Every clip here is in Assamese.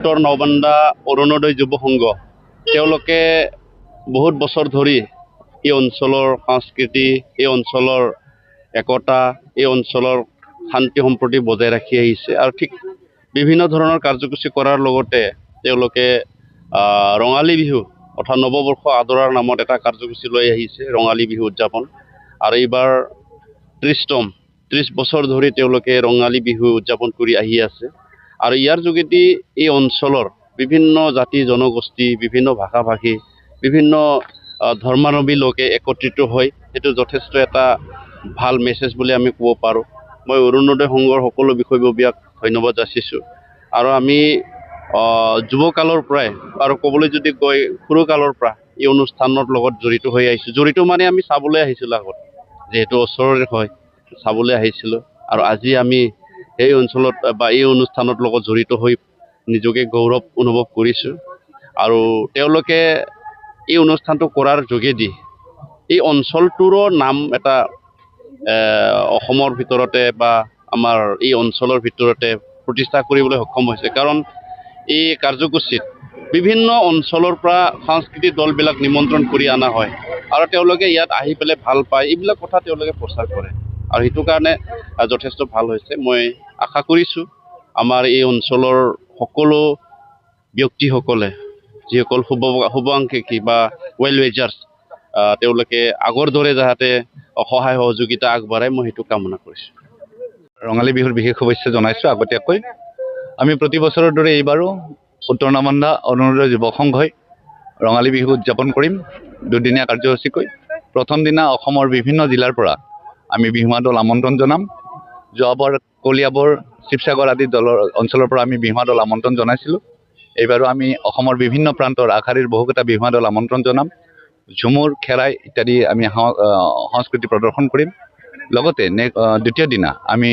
উত্তৰ নবান্দা অৰুণোদয় যুৱ সংঘ তেওঁলোকে বহুত বছৰ ধৰি এই অঞ্চলৰ সংস্কৃতি, এই অঞ্চলৰ একতা, এই অঞ্চলৰ শান্তি সম্প্ৰীতি বজাই ৰাখি আহিছে আৰু ঠিক বিভিন্ন ধৰণৰ কাৰ্যসূচী কৰাৰ লগতে তেওঁলোকে ৰঙালী বিহু অৰ্থাৎ নৱবৰ্ষ আদৰাৰ নামত এটা কাৰ্যসূচী লৈ আহিছে, ৰঙালী বিহু উদযাপন। আৰু এইবাৰ 30 বছৰ ধৰি তেওঁলোকে ৰঙালী বিহু উদযাপন কৰি আহি আছে। আৰু ইয়াৰ যোগেদি এই অঞ্চলৰ বিভিন্ন জাতি জনগোষ্ঠী, বিভিন্ন ভাষা ভাষী, বিভিন্ন ধৰ্মাৱলম্বী লোকে একত্ৰিত হৈ সেইটো যথেষ্ট এটা ভাল মেছেজ বুলি আমি ক'ব পাৰোঁ। মই অৰুণোদয় সংঘৰ সকলো বিষয়ববীয়াক ধন্যবাদ যাচিছোঁ। আৰু আমি যুৱকালৰ পৰাই আৰু ক'বলৈ যদি কয় সৰুকালৰ পৰা এই অনুষ্ঠানৰ লগত জড়িত হৈ আহিছোঁ। জড়িত মানে আমি চাবলৈ আহিছিলোঁ আগত, যিহেতু ওচৰৰে হয়, চাবলৈ আহিছিলোঁ। আৰু আজি আমি এই অঞ্চলত বা এই অনুষ্ঠানৰ লগত জড়িত হৈ নিজকে গৌৰৱ অনুভৱ কৰিছোঁ। আৰু তেওঁলোকে এই অনুষ্ঠানটো কৰাৰ যোগেদি এই অঞ্চলটোৰো নাম এটা অসমৰ ভিতৰতে বা আমাৰ এই অঞ্চলৰ ভিতৰতে প্ৰতিষ্ঠা কৰিবলৈ সক্ষম হৈছে। কাৰণ এই কাৰ্যসূচীত বিভিন্ন অঞ্চলৰ পৰা সাংস্কৃতিক দলবিলাক নিমন্ত্ৰণ কৰি অনা হয় আৰু তেওঁলোকে ইয়াত আহি পেলাই ভাল পায়, এইবিলাক কথা তেওঁলোকে প্ৰচাৰ কৰে আৰু সেইটো কাৰণে যথেষ্ট ভাল হৈছে। মই আশা কৰিছোঁ আমাৰ এই অঞ্চলৰ সকলো ব্যক্তিসকলে, যিসকল শুভাকাংক্ষী বা ৱেল উইচাৰ্ছ, তেওঁলোকে আগৰ দৰে যাতে সহায় সহযোগিতা আগবঢ়ায়, মই সেইটো কামনা কৰিছোঁ। ৰঙালী বিহুৰ বিশেষ শুভেচ্ছা জনাইছোঁ আগতীয়াকৈ। আমি প্ৰতি বছৰৰ দৰে এইবাৰো উত্তৰ নবান্দা অৰুণোদয় যুৱ সংঘই ৰঙালী বিহু উদযাপন কৰিম দুদিনীয়া কাৰ্যসূচীকৈ। প্ৰথম দিনা অসমৰ বিভিন্ন জিলাৰ পৰা আমি বিহুৱা দল আমন্ত্ৰণ জনাম। যোৱাবাৰ কলিয়াবৰ, শিৱসাগৰ আদি অঞ্চলৰ পৰা আমি বিহুৱা দল আমন্ত্ৰণ জনাইছিলোঁ। এইবাৰো আমি অসমৰ বিভিন্ন প্ৰান্তৰ আগশাৰীৰ বহুকেইটা বিহুৱা দল আমন্ত্ৰণ জনাম। ঝুমুৰ, খেৰাই ইত্যাদি আমি সংস্কৃতি প্ৰদৰ্শন কৰিম। লগতে দ্বিতীয় দিনা আমি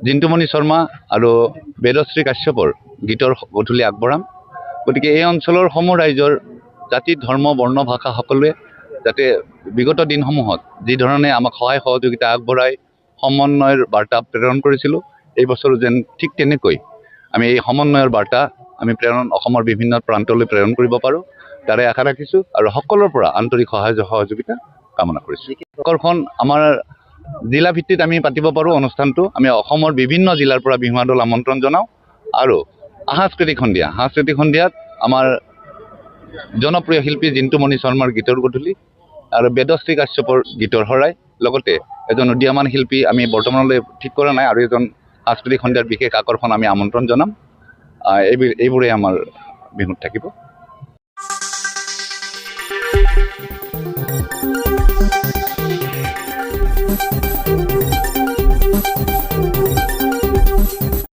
জিন্তুমণি শৰ্মা আৰু বেদশ্ৰী কাশ্যপৰ গীতৰ গধূলি আগবঢ়াম। গতিকে এই অঞ্চলৰ সমূহ ৰাইজৰ জাতি, ধৰ্ম, বৰ্ণ, ভাষা সকলোৱে যাতে বিগত দিনসমূহত যি ধৰণে আমাক সহায় সহযোগিতা আগবঢ়াই সমন্বয়ৰ বাৰ্তা প্ৰেৰণ কৰিছিলোঁ, এই বছৰো যেন ঠিক তেনেকৈ আমি এই সমন্বয়ৰ বাৰ্তা আমি অসমৰ বিভিন্ন প্ৰান্তলৈ প্ৰেৰণ কৰিব পাৰোঁ, তাৰে আশা ৰাখিছোঁ আৰু সকলোৰে পৰা আন্তৰিক সহায় সহযোগিতা কামনা কৰিছোঁ। আকৰ্ষণ আমাৰ জিলা ভিত্তিত আমি পাতিব পাৰোঁ অনুষ্ঠানটো। আমি অসমৰ বিভিন্ন জিলাৰ পৰা বিহুৱা দল আমন্ত্ৰণ জনাওঁ আৰু সাংস্কৃতিক সন্ধিয়াত আমাৰ জনপ্ৰিয় শিল্পী জিন্তুমণি শৰ্মাৰ গীতৰ গধূলি আৰু বেদশ্ৰী কাশ্যপৰ গীতৰ শৰাই, লগতে এজন উদীয়মান শিল্পী আমি বৰ্তমানলৈ ঠিক কৰা নাই আৰু এজন সাংস্কৃতিক সন্ধিয়াৰ বিশেষ আকৰ্ষণ আমি আমন্ত্ৰণ জনাম। এইবোৰেই আমাৰ বিহুত থাকিব।